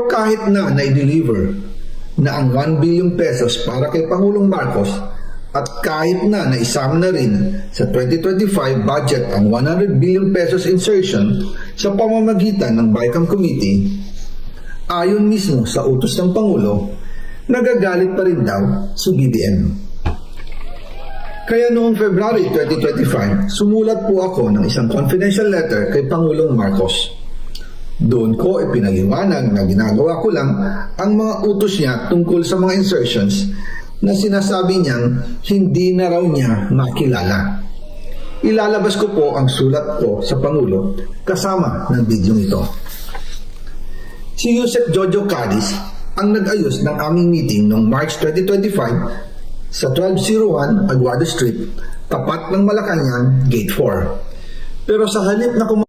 Pero kahit na na-deliver na ang 1 billion pesos para kay Pangulong Marcos at kahit na naisama na rin sa 2025 budget ang 100 billion pesos insertion sa pamamagitan ng BICAM Committee, ayon mismo sa utos ng Pangulo, nagagalit pa rin daw si BBM. Kaya noong February 2025, sumulat po ako ng isang confidential letter kay Pangulong Marcos. Doon ko ipinaliwanag na ginagawa ko lang ang mga utos niya tungkol sa mga insertions na sinasabi niyang hindi na raw niya makilala. Ilalabas ko po ang sulat ko sa Pangulo kasama ng video ito. Si Yusek Jojo Cadiz ang nag-ayos ng aming meeting noong March 2025 sa 1201 Aguado Street, tapat ng Malacanang, Gate 4. Pero sa halip na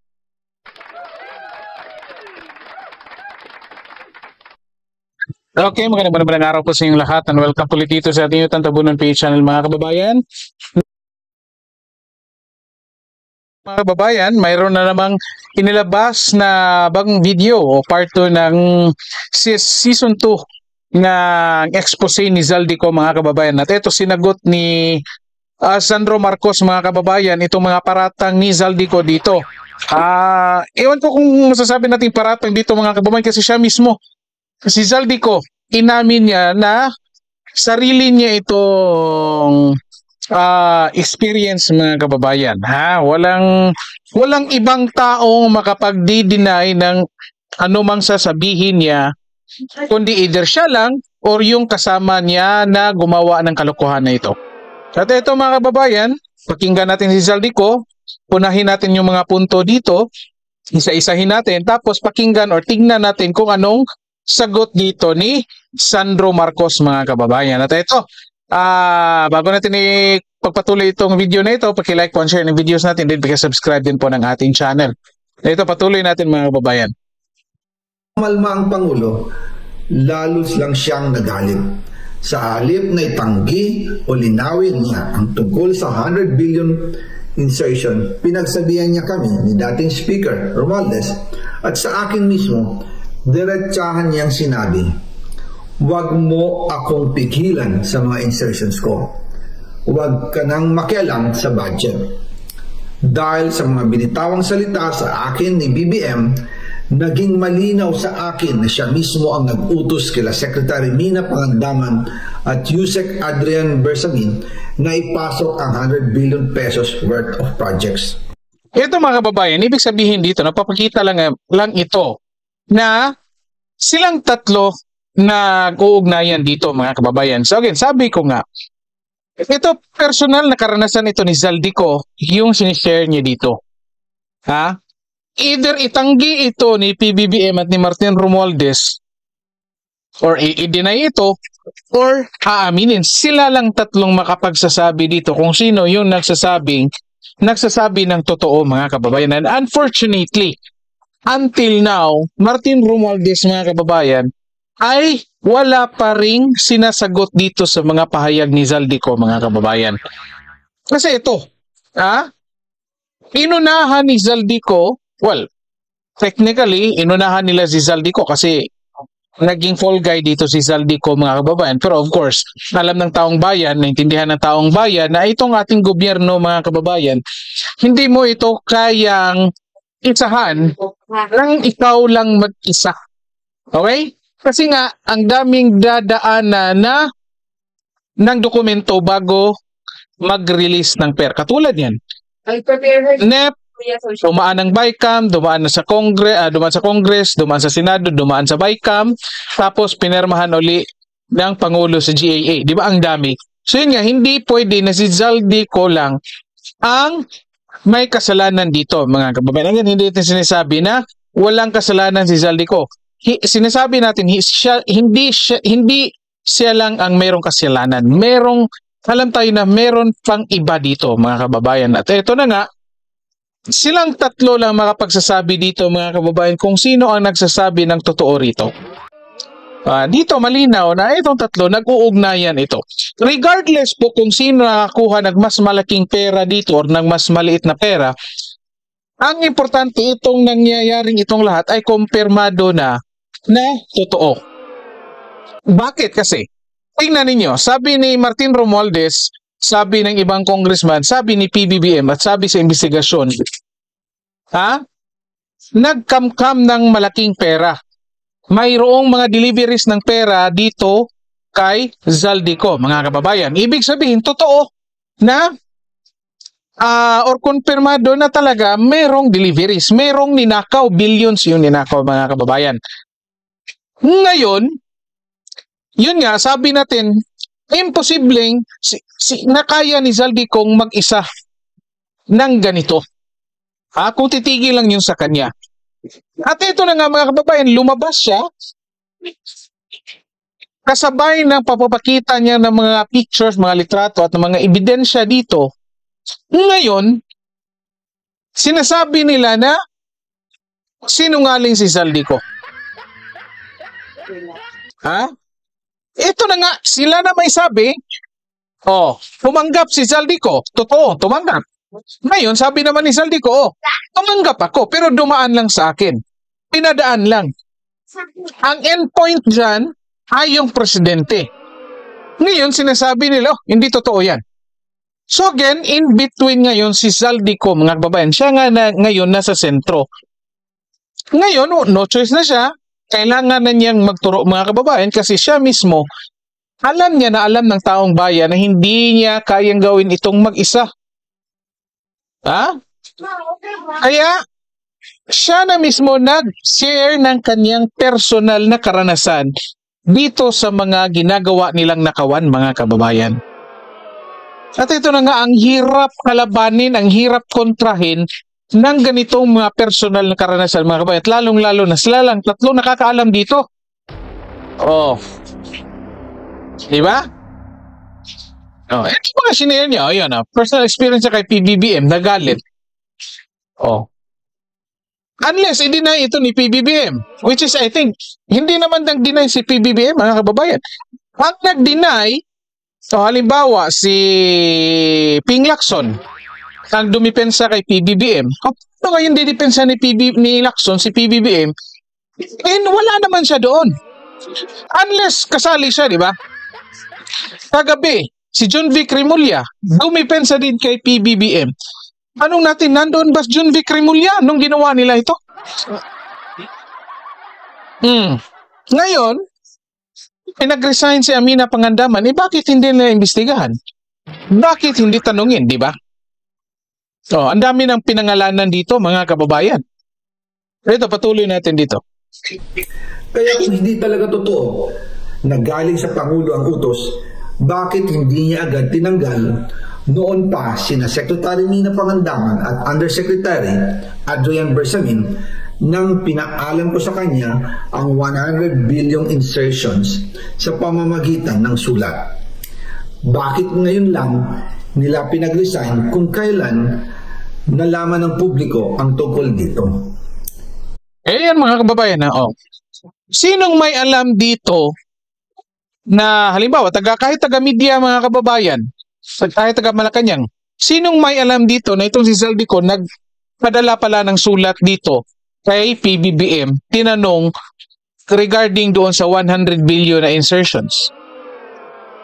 Okay, magandang araw po sa inyong lahat and welcome ulit dito sa ating YouTube Tabunan Page Channel mga kababayan. Mga kababayan, mayroon na namang inilabas na bagong video o part 2 ng Season 2 ng expose ni Zaldico mga kababayan. At ito sinagot ni Sandro Marcos mga kababayan, itong mga paratang ni Zaldico dito. Ewan ko kung masasabi natin paratang dito mga kababayan kasi siya mismo, si Zaldico, inamin niya na sarili niya itong experience mga kababayan. Walang ibang taong makapagdi-deny ng anumang sasabihin niya, kundi either siya lang or yung kasama niya na gumawa ng kalokohan na ito. At ito mga kababayan, pakinggan natin si Zaldico, punahin natin yung mga punto dito, isa-isahin natin, tapos pakinggan or tignan natin kung anong sagot dito ni Sandro Marcos mga kababayan. At ito, bago natin pagpatuloy itong video na ito, paki-like po and share ng videos natin, din paki-subscribe din po ng ating channel. Ito, patuloy natin mga kababayan. Malma ang Pangulo, lalos lang siyang nagalit. Sa halip na itanggi o linawin niya ang tungkol sa 100 billion insertion, pinagsabihan niya kami ni dating Speaker Romualdez at sa akin mismo, diretsahan niyang sinabi, "Huwag mo akong pigilan sa mga insertions ko. Huwag ka nang makialam sa budget." Dahil sa mga binitawang salita sa akin ni BBM, naging malinaw sa akin na siya mismo ang nag-utos kila Secretary Mina Pangandaman at Yusek Adrian Bersamin na ipasok ang 100 billion pesos worth of projects. Ito mga kababayan, ibig sabihin dito, napapakita lang ito na silang tatlo nag-uugnayan dito mga kababayan. So again, sabi ko nga, ito personal na karanasan ito ni Zaldico, yung sinishare niya dito. Either itanggi ito ni PBBM at ni Martin Romualdez or i-deny ito or aaminin. Sila lang tatlong makapagsasabi dito kung sino yung nagsasabi ng totoo mga kababayan. And unfortunately, until now, Martin Romualdez mga kababayan ay wala pa ring sinasagot dito sa mga pahayag ni Zaldico mga kababayan. Kasi ito, inunahan ni Zaldico. Well, technically, inunahan nila si Zaldico kasi naging fall guy dito si Zaldico mga kababayan. Pero of course, alam ng taong bayan, naintindihan ng taong bayan na itong ating gobyerno mga kababayan, hindi mo ito kayang isahan ng ikaw lang mag-isa. Okay? Kasi nga, ang daming dadaanan na ng dokumento bago mag-release ng pera. Katulad yan. NEP, dumaan ng BICAM, dumaan sa Congress, dumaan sa Senado, dumaan sa BICAM, tapos pinirmahan uli ng Pangulo sa GAA. Di ba ang dami? So yun nga, hindi pwede na si Zaldico lang ang may kasalanan dito mga kababayan. Hindi natin sinasabi na walang kasalanan si Zaldico. Sinasabi natin hindi siya lang ang mayroong kasalanan. Alam tayo na meron pang iba dito mga kababayan. At ito na nga, silang tatlo lang makapagsasabi dito mga kababayan kung sino ang nagsasabi ng totoo rito. Dito malinaw na itong tatlo nag-uugnayan ito. Regardless po kung sino nakakuha ng mas malaking pera dito or ng mas maliit na pera, ang importante itong nangyayaring itong lahat ay kumpirmado na na totoo. Bakit kasi? Tingnan ninyo, sabi ni Martin Romualdez, sabi ng ibang congressman, sabi ni PBBM at sabi sa investigasyon, nagkamkam ng malaking pera. Mayroong mga deliveries ng pera dito kay Zaldico, mga kababayan. Ibig sabihin, totoo na or konfirmado na talaga merong deliveries, merong ninakaw, billions yung ninakaw, mga kababayan. Ngayon, yun nga, sabi natin, imposibleng nakaya ni Zaldico mag-isa ng ganito. Kung titigil lang yun sa kanya. At ito na nga, mga kababayan, lumabas siya kasabay ng papapakita niya ng mga pictures, mga litrato at mga ebidensya dito. Ngayon, sinasabi nila na sinungaling si Zaldico. Ito na nga, sila na may sabi, tumanggap si Zaldico. Totoo, tumanggap. Ngayon, sabi naman ni Zaldico, tumanggap ako, pero dumaan lang sa akin. Pinadaan lang. Ang endpoint dyan ay yung presidente. Ngayon, sinasabi nila, hindi totoo yan. So again, in between ngayon si Zaldico, mga kababayan, siya nga ngayon nasa sentro. Ngayon, no choice na siya. Kailangan na niyang magturo, mga kababayan, kasi siya mismo, alam niya na alam ng taong bayan na hindi niya kayang gawin itong mag-isa. Kaya, siya na mismo nag-share ng kanyang personal na karanasan dito sa mga ginagawa nilang nakawan, mga kababayan. At ito na nga, ang hirap kalabanin, ang hirap kontrahin ng ganitong mga personal na karanasan, mga kababayan. Lalong-lalo na sila lang, tatlo nakakaalam dito. Diba? Ito mga sinare niya, personal experience kay PBBM, nagalit. Unless i-deny ito ni PBBM, which is I think, hindi naman nag-deny si PBBM, mga kababayan. Ang nag-deny, halimbawa si Ping Lacson, ang dumipensa kay PBBM, kung nga yung didepensa ni Lacson, si PBBM, wala naman siya doon. Unless kasali siya, di ba? Kagabi, si John Vic Remulla, dumipensa din kay PBBM. Anong natin, nandoon ba John Vic Remulla nung ginawa nila ito? Ngayon, pinag-resign si Amina Pangandaman, bakit hindi nila imbestigahan? Bakit hindi tanungin, di ba? Ang dami ng pinangalanan dito, mga kababayan. Ito, patuloy natin dito. Kaya kung hindi talaga totoo na galing sa Pangulo ang utos, bakit hindi niya agad tinanggal noon pa sina Secretary Nina Pangandaman at Undersecretary Adrian Bersamin nang pinaalam ko sa kanya ang 100 billion insertions sa pamamagitan ng sulat? Bakit ngayon lang nila pinag-resign kung kailan nalaman ng publiko ang tungkol dito? Yan, mga kababayan, sinong may alam dito na halimbawa kahit taga-media, mga kababayan, kahit taga-Malacanang, sinong may alam dito na itong si Zaldico nagpadala pala ng sulat dito kay PBBM, tinanong regarding doon sa 100 billion na insertions?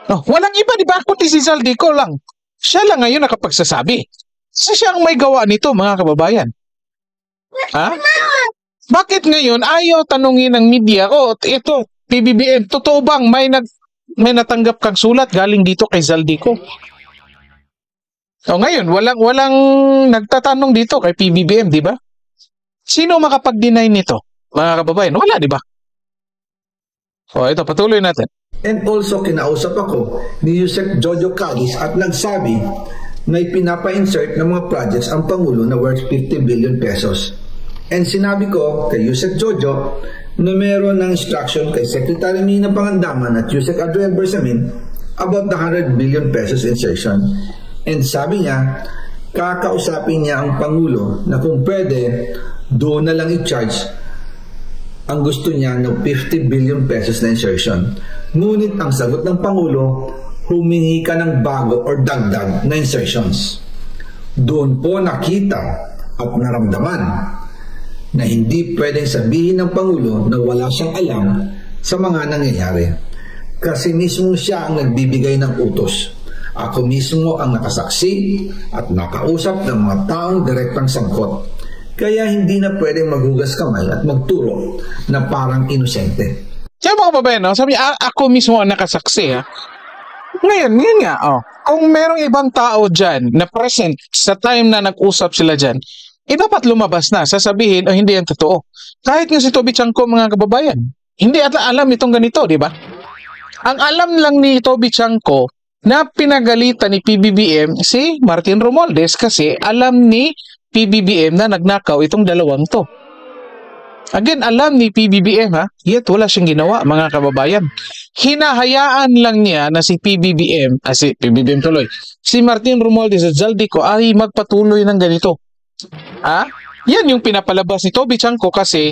Walang iba, di ba? Kundi si Zaldico lang. Siya lang ngayon nakapagsasabi. Kasi siya ang may gawa nito, mga kababayan. Bakit ngayon ayaw tanungin ng media, ito, PBBM, totoo bang may natanggap kang sulat galing dito kay Zaldico? Ngayon, walang nagtatanong dito kay PBBM, di ba? Sino makapag-deny nito, mga kababayan? Wala, di ba? Ito, patuloy natin. And also, kinausap ako ni Yusek Jojo Calis at nagsabi na pinapa-insert ng mga projects ang Pangulo na worth 50 billion pesos. And sinabi ko kay Yusek Jojo na meron ng instruction kay Secretary Nina Pangandaman at Yusek Adrian Bersamin about the 100 billion pesos insertion. And sabi niya, kakausapin niya ang Pangulo na kung pwede, doon na lang i-charge ang gusto niya ng 50 billion pesos na insertion. Ngunit ang sagot ng Pangulo, humingi ka ng bago or dagdag na insertions. Doon po nakita at naramdaman na hindi pwedeng sabihin ng Pangulo na wala siyang alam sa mga nangyayari. Kasi mismo siya ang nagbibigay ng utos. Ako mismo ang nakasaksi at nakausap ng mga taong direktang sangkot. Kaya hindi na pwedeng maghugas kamay at magturo na parang inosente. Kaya mga babayan, no? Sabi, ako mismo ang nakasaksi, ha? Ngayon, yun nga, kung merong ibang tao dyan na present sa time na nag-usap sila dyan, dapat lumabas na, sasabihin, hindi yan totoo. Kahit nga si Toby Chanko, mga kababayan, hindi ata alam itong ganito, di ba? Ang alam lang ni Toby Chanko na pinagalitan ni PBBM si Martin Romualdez kasi alam ni PBBM na nagnakaw itong dalawang to. Again, alam ni PBBM, yet wala siyang ginawa, mga kababayan. Hinahayaan lang niya na si PBBM tuloy, si Martin Romualdez at Zaldico ay magpatuloy ng ganito. Yan yung pinapalabas ni Toby Chanko kasi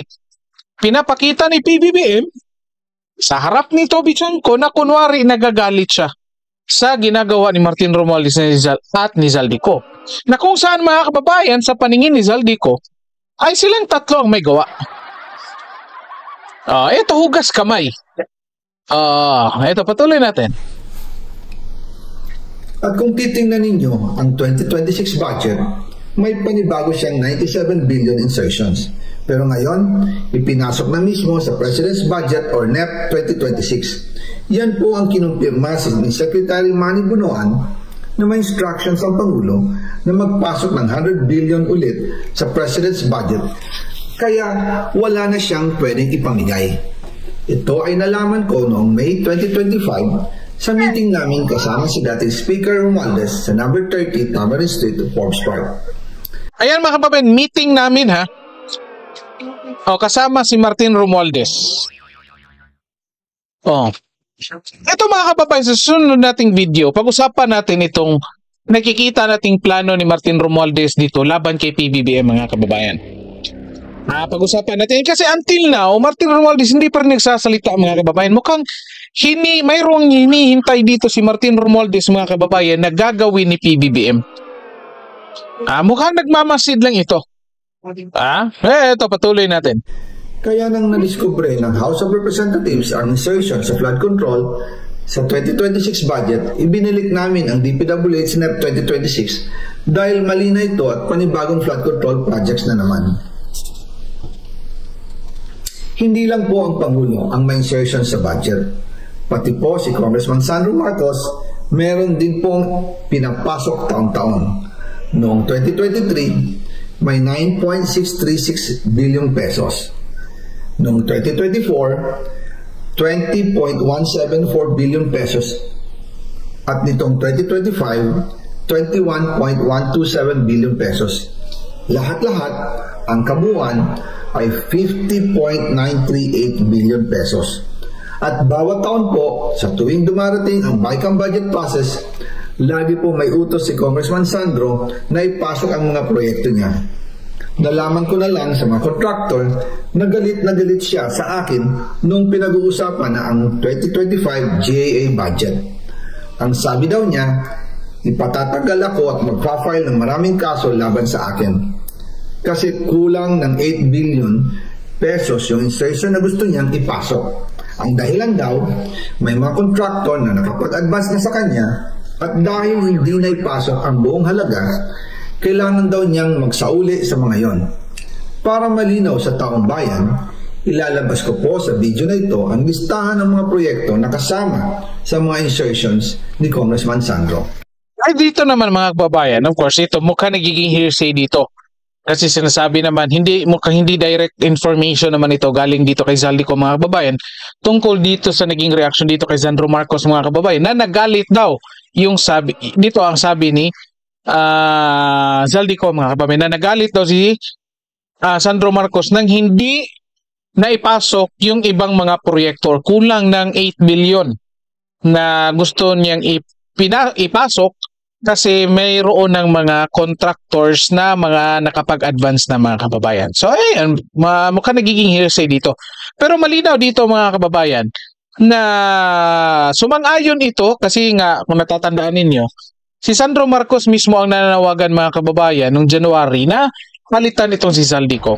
pinapakita ni PBBM sa harap ni Toby Chanko na kunwari nagagalit siya sa ginagawa ni Martin Romualdez at ni Zaldico. Na kung saan, mga kababayan, sa paningin ni Zaldico ay silang tatlo ang may gawa. Ito, hugas kamay. Ito, patuloy natin. At kung titingnan ninyo ang 2026 budget, may panibago siyang 97 billion insertions. Pero ngayon, ipinasok na mismo sa President's Budget or NEP 2026. Yan po ang kinumpirma ni Secretary Manny Bunoan na may instructions ang Pangulo na magpasok ng 100 billion ulit sa President's Budget. Kaya wala na siyang pwedeng ipamigay. Ito ay nalaman ko noong May 2025 sa meeting namin kasama si dating Speaker Romualdez sa number 30 Tamarind Street, Forbes Park. Ayan, mga kababayan, meeting namin, kasama si Martin Romualdez. Ito, mga kababayan, sa susunod nating video, pag-usapan natin itong nakikita nating plano ni Martin Romualdez dito laban kay PBBM, mga kababayan. Pag-usapan natin kasi until now, Martin Romualdez hindi pa rin nagsasalita, mga kababayan. Mukhang mayroong hinihintay dito si Martin Romualdez, mga kababayan, na gagawin ni PBBM. Mukhang nagmamasid lang ito. Ito, patuloy natin. Kaya nang nadiskubre ng House of Representatives ang insertion sa flood control sa 2026 budget, ibinilik namin ang DPWH NEP 2026 dahil mali na ito at panibagong flood control projects na naman. Hindi lang po ang Pangulo ang may insertion sa budget. Pati po si Congressman Sandro Marcos, meron din pong pinapasok taon-taon. Noong 2023, may 9.636 billion pesos. Noong 2024, 20.174 billion pesos. At nitong 2025, 21.127 billion pesos. Lahat-lahat, ang kabuuan ay 50.938 billion pesos. At bawat taon po, sa tuwing dumarating ang BICAM budget process, lagi po may utos si Congressman Sandro na ipasok ang mga proyekto niya. Nalaman ko na lang sa mga contractor na galit siya sa akin nung pinag-uusapan na ang 2025 GAA budget. Ang sabi daw niya, ipatatagal ako at magpa-file ng maraming kaso laban sa akin. Kasi kulang ng 8 billion pesos yung insertion na gusto niyang ipasok. Ang dahilan daw, may mga contractor na nakapag-advance na sa kanya at dahil hindi na ipasok ang buong halaga, kailangan daw niyang magsauli sa mga yon. Para malinaw sa taong bayan, ilalabas ko po sa video na ito ang listahan ng mga proyekto na kasama sa mga insertions ni Congressman Sandro. Ay, dito naman, mga kababayan, of course, ito mukha nagiging hearsay dito. Kasi sinasabi naman, mukhang hindi direct information naman ito galing dito kay Zaldico, mga kababayan, tungkol dito sa naging reaction dito kay Sandro Marcos, mga kababayan, na nagalit daw yung sabi, dito ang sabi ni Zaldico, mga kababayan, na nagalit daw si Sandro Marcos nang hindi na ipasok yung ibang mga proyektor, kulang ng 8 billion na gusto niyang ipasok kasi mayroon ng mga contractors na mga nakapag-advance na, mga kababayan. So, ayan, mukha nagiging hearsay dito. Pero malinaw dito, mga kababayan, na sumang-ayon ito kasi nga, kung natatandaan ninyo, si Sandro Marcos mismo ang nananawagan, mga kababayan, noong January na palitan itong si Zaldico.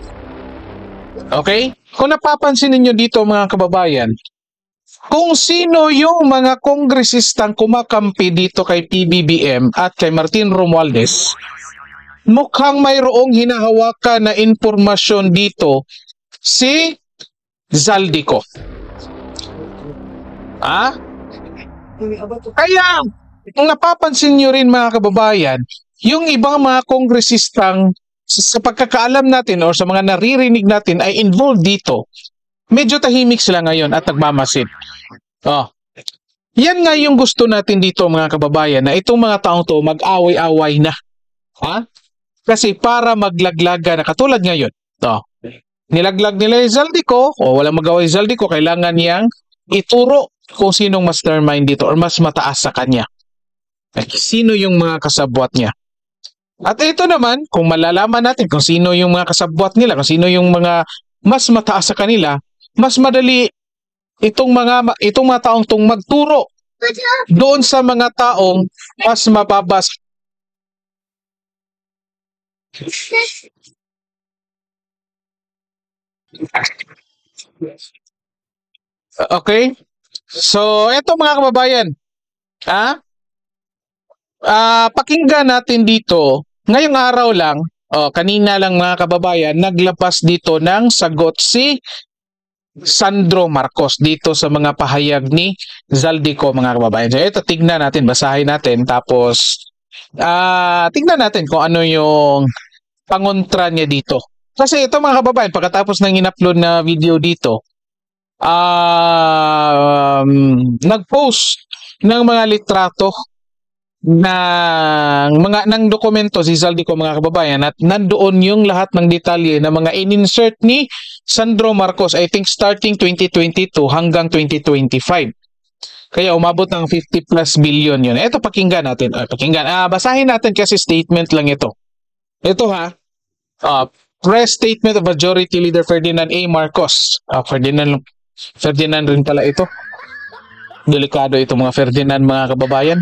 Okay? Kung napapansin ninyo dito mga kababayan, kung sino yung mga kongresistang kumakampi dito kay PBBM at kay Martin Romualdez, mukhang mayroong hinahawakan na impormasyon dito si Zaldico. Kaya, kung napapansin nyo rin mga kababayan, yung ibang mga kongresistang sa pagkakaalam natin o sa mga naririnig natin ay involved dito, medyo tahimik sila ngayon at nagmamasid. Yan nga yung gusto natin dito mga kababayan, na itong mga taong to mag-away-away na. Kasi para maglaglaga na katulad ngayon. Nilaglag nila yung Zaldico o walang magawa yung Zaldico, kailangan niyang ituro kung sinong mastermind dito or mas mataas sa kanya. Sino yung mga kasabwat niya. At ito naman, kung malalaman natin kung sino yung mga kasabwat nila, kung sino yung mga mas mataas sa kanila, mas madali itong mga taong tong magturo doon sa mga taong mas mababas. Okay? So, eto mga kababayan. Pakinggan natin dito. Ngayong araw lang, kanina lang mga kababayan, naglabas dito ng sagot si Sandro Marcos dito sa mga pahayag ni Zaldico mga kababayan. So, ito tignan natin, basahin natin, tapos tignan natin kung ano yung pangontra niya dito. Kasi ito mga kababayan, pagkatapos ng in-upload na video dito, nag-post ng mga litrato ng dokumento si Zaldico mga kababayan, at nandoon yung lahat ng detalye na mga in-insert ni Sandro Marcos, I think starting 2022 hanggang 2025. Kaya umabot ng 50 plus billion yun. Ito pakinggan natin. Basahin natin kasi statement lang ito. Ito press statement of Majority Leader Ferdinand A. Marcos. Ferdinand rin pala ito. Delikado ito mga Ferdinand mga kababayan.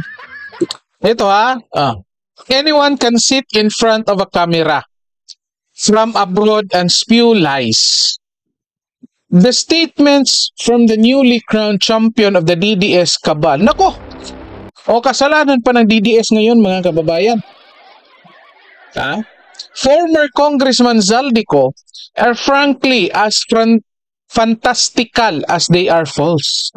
Ito anyone can sit in front of a camera from abroad and spew lies. The statements from the newly crowned champion of the DDS cabal. Nako! Kasalanan pa ng DDS ngayon mga kababayan. Former Congressman Zaldico are frankly as fantastical as they are false.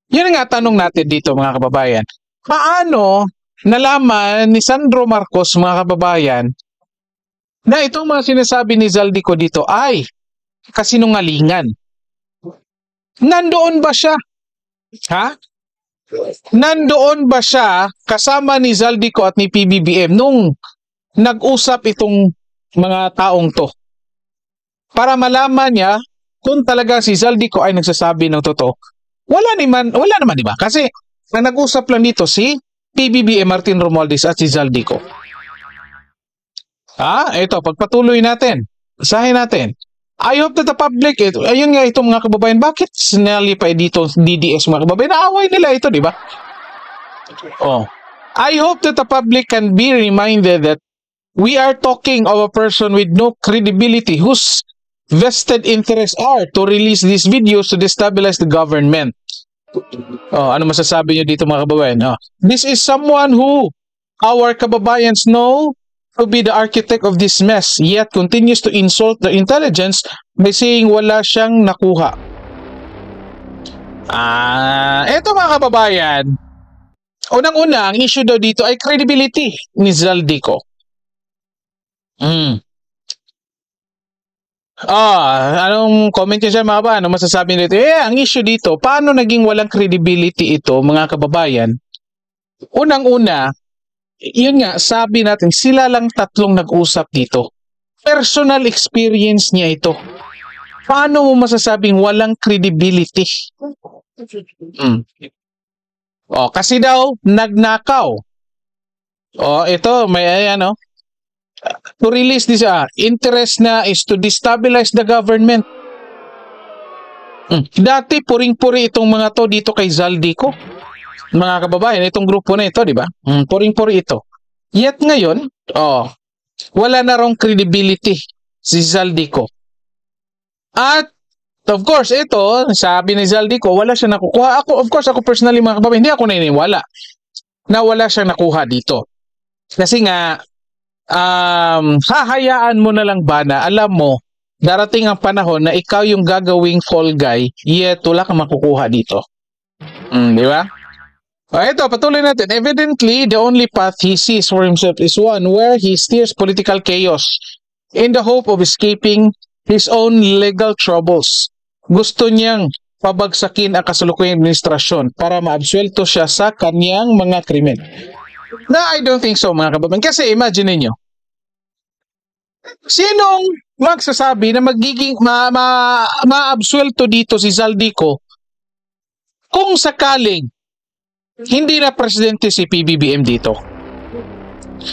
Yan nga tanong natin dito mga kababayan. Paano nalaman ni Sandro Marcos mga kababayan na itong mga sinasabi ni Zaldico dito ay kasinungalingan? Nandoon ba siya? Nandoon ba siya kasama ni Zaldico at ni PBBM nung nag-usap itong mga taong to? Para malaman niya kung talaga si Zaldico ay nagsasabi ng totoo. Wala naman, di ba? Kasi ang nag-usap lang dito si PBBM Martin Romualdez at si Zaldico. Ito, pagpatuloy natin. Basahin natin. I hope that the public, ayun nga itong mga kababayan, bakit sinali pa dito DDS mga kababayan? Naaway nila ito, di ba? I hope that the public can be reminded that we are talking of a person with no credibility whose vested interests are to release these videos to destabilize the government. Ano masasabi niyo dito mga kababayan? This is someone who our kababayans know to be the architect of this mess, yet continues to insult the intelligence by saying wala siyang nakuha. Eto mga kababayan, unang-una, ang issue daw dito ay credibility ni Zaldico. Anong comment niyo dyan mga kababayan? Ano masasabi nito? Ang issue dito, paano naging walang credibility ito mga kababayan? Unang-una, yun nga, sabi natin, sila lang tatlong nag-usap dito. Personal experience niya ito. Paano mo masasabing walang credibility? Kasi daw, nagnakaw. Ito, may to release this interest na is to destabilize the government. Dati puring-puri itong mga to dito kay Zaldico. Mga kababayan, itong grupo na ito, di ba? Puring-puri ito. Yet ngayon, wala na rong credibility si Zaldico. At of course, ito, sabi ni Zaldico, wala siya nakukuha. Ako personally mga kababayan, hindi ako naniniwala na wala siyang nakuha dito. Kasi nga, hahayaan mo na lang ba na alam mo, darating ang panahon na ikaw yung gagawing fall guy, yet wala kang makukuha dito. Di ba? Ito, patuloy natin. Evidently, the only path he sees for himself is one where he steers political chaos in the hope of escaping his own legal troubles. Gusto niyang pabagsakin ang kasalukuyang administrasyon para maabsuelto siya sa kanyang mga krimen. Na I don't think so mga kababayan. Kasi imagine niyo, sinong magsasabi na magiging maabsuelto dito si Zaldico kung sakaling hindi na presidente si PBBM dito?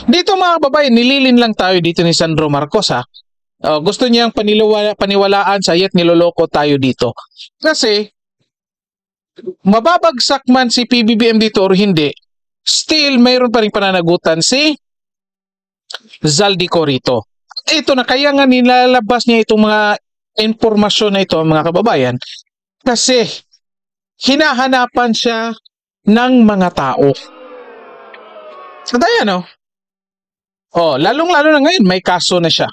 Dito mga kababayan, nililin lang tayo dito ni Sandro Marcos ha. Gusto niyang paniwalaan sa iyat niloloko tayo dito. Kasi, mababagsak man si PBBM dito or hindi, still mayroon pa rin pananagutan si Zaldico rito. Ito na, kaya nga nilalabas niya itong mga impormasyon na ito mga kababayan kasi hinahanapan siya ng mga tao. At ayan lalong-lalo na ngayon may kaso na siya.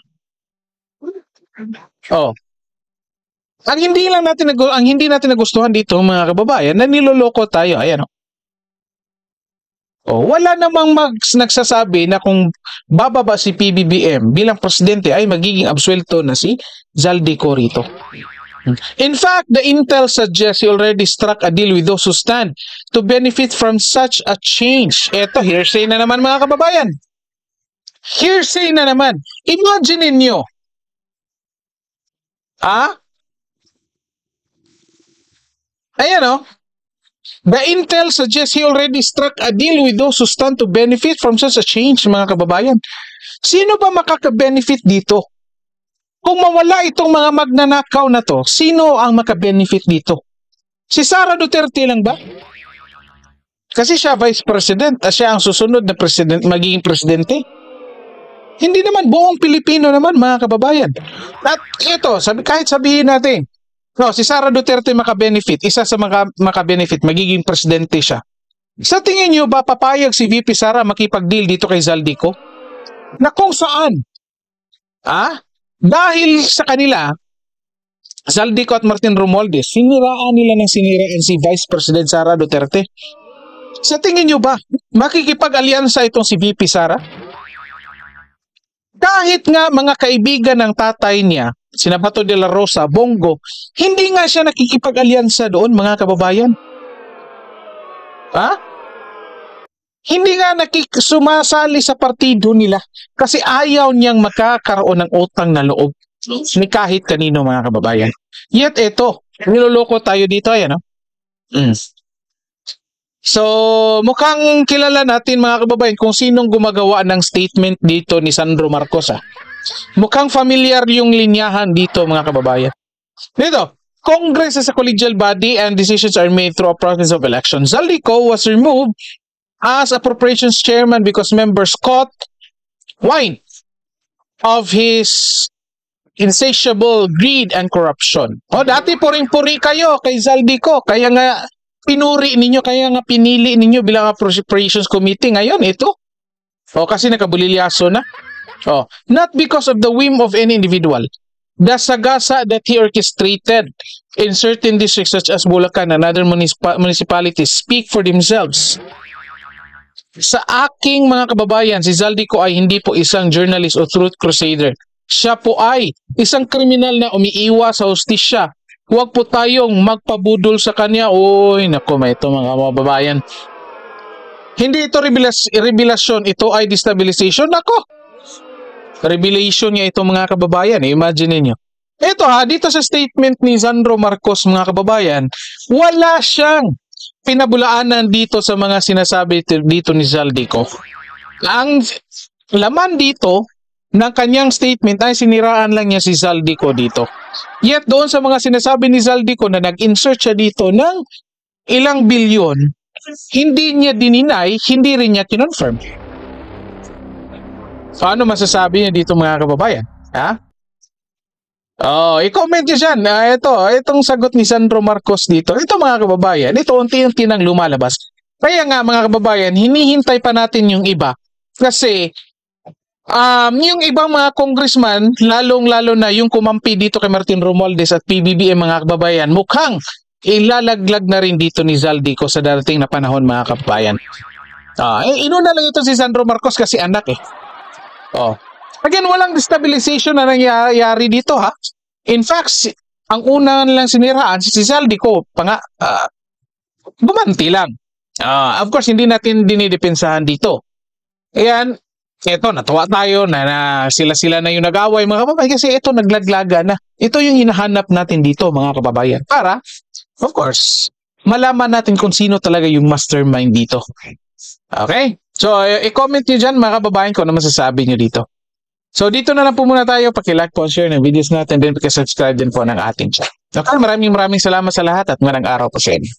Ang hindi natin nagustuhan dito mga kababayan na niloloko tayo. Ayan wala namang nagsasabi na kung bababa si PBBM bilang presidente ay magiging absuelto na si Zaldico rito. In fact, the intel suggests he already struck a deal with those who stand to benefit from such a change. Eto, hearsay na naman mga kababayan. Hearsay na naman. Imagine niyo. Ayan the intel suggests he already struck a deal with those who stand to benefit from such a change, mga kababayan. Sino ba makaka-benefit dito? Kung mawala itong mga magnanakaw na to, sino ang maka-benefit dito? Si Sara Duterte lang ba? Kasi siya vice president at siya ang susunod na magiging presidente. Hindi naman, buong Pilipino naman mga kababayan. At ito, kahit sabihin natin, si Sara Duterte maka-benefit, isa sa maka-benefit, magiging presidente siya. Sa tingin nyo ba papayag si VP Sara makipag-deal dito kay Zaldico? Na kung saan? Dahil sa kanila, Zaldico at Martin Romualdez, siniraan nila ng siniraan si Vice President Sara Duterte. Sa tingin nyo ba, makikipag-alyansa itong si VP Sara? Kahit nga mga kaibigan ng tatay niya, sina Bato de la Rosa, Bongo, hindi nga siya nakikipag-alyansa doon mga kababayan. Hindi nga sumasali sa partido nila kasi ayaw niyang makakaroon ng utang na loob ni kahit kanino mga kababayan. Yet ito, niloloko tayo dito So, mukhang kilala natin mga kababayan kung sinong gumagawa ng statement dito ni Sandro Marcos. Mukhang familiar yung linyahan dito mga kababayan. Dito, Congress is a collegial body and decisions are made through a process of election. Zaldico was removed as appropriations chairman because members caught wine of his insatiable greed and corruption. Dati puring-puri kayo kay Zaldico, kaya nga pinuri ninyo, kaya nga pinili ninyo bilang appropriations committee. Ngayon, ito. Kasi nakabulilyaso na. Not because of the whim of any individual. The sagasa that he orchestrated in certain districts such as Bulacan and other municipalities speak for themselves. Sa aking mga kababayan, si Zaldico ay hindi po isang journalist o truth crusader. Siya po ay isang kriminal na umiiwas sa hustisya. Huwag po tayong magpabudol sa kanya. Nako, may ito mga kababayan. Hindi ito revelasyon, ito ay destabilization. Nako, revelation niya ito mga kababayan. Imagine niyo. Ito dito sa statement ni Sandro Marcos mga kababayan, wala siyang pinabulaanan dito sa mga sinasabi dito ni Zaldico. Ang laman dito ng kanyang statement ay siniraan lang niya si Zaldico dito. Yet doon sa mga sinasabi ni Zaldico na nag-insert siya dito ng ilang bilyon, hindi niya dininay, hindi rin niya kinonfirm. So ano masasabi niya dito mga kababayan? Oh, i-comment nyo dyan. Itong sagot ni Sandro Marcos dito. Ito mga kababayan, ito unti-unti nang lumalabas. Kaya nga mga kababayan, hinihintay pa natin yung iba. Kasi, yung ibang mga congressman, lalong-lalo na yung kumampi dito kay Martin Romualdez at PBBM mga kababayan, mukhang ilalaglag na rin dito ni Zaldico sa darating na panahon mga kababayan. Inuna lang ito si Sandro Marcos kasi anak eh. Again, walang destabilization na nangyayari dito ha. In fact, ang una lang siniraan si Zaldico gumanti lang. Of course, hindi natin dinidepensahan dito. Ayan, ito, natuwa tayo na sila na yung nag-away mga kababayan kasi ito naglaglaga na. Ito yung hinahanap natin dito mga kababayan para, of course, malaman natin kung sino talaga yung mastermind dito. Okay? So, i-comment nyo dyan mga kababayan kung ano masasabi nyo dito. So, dito na lang po muna tayo. Paki-like po, share ng videos natin, then paki-subscribe din po ng ating channel. Okay, maraming salamat sa lahat at magandang araw po sa inyo.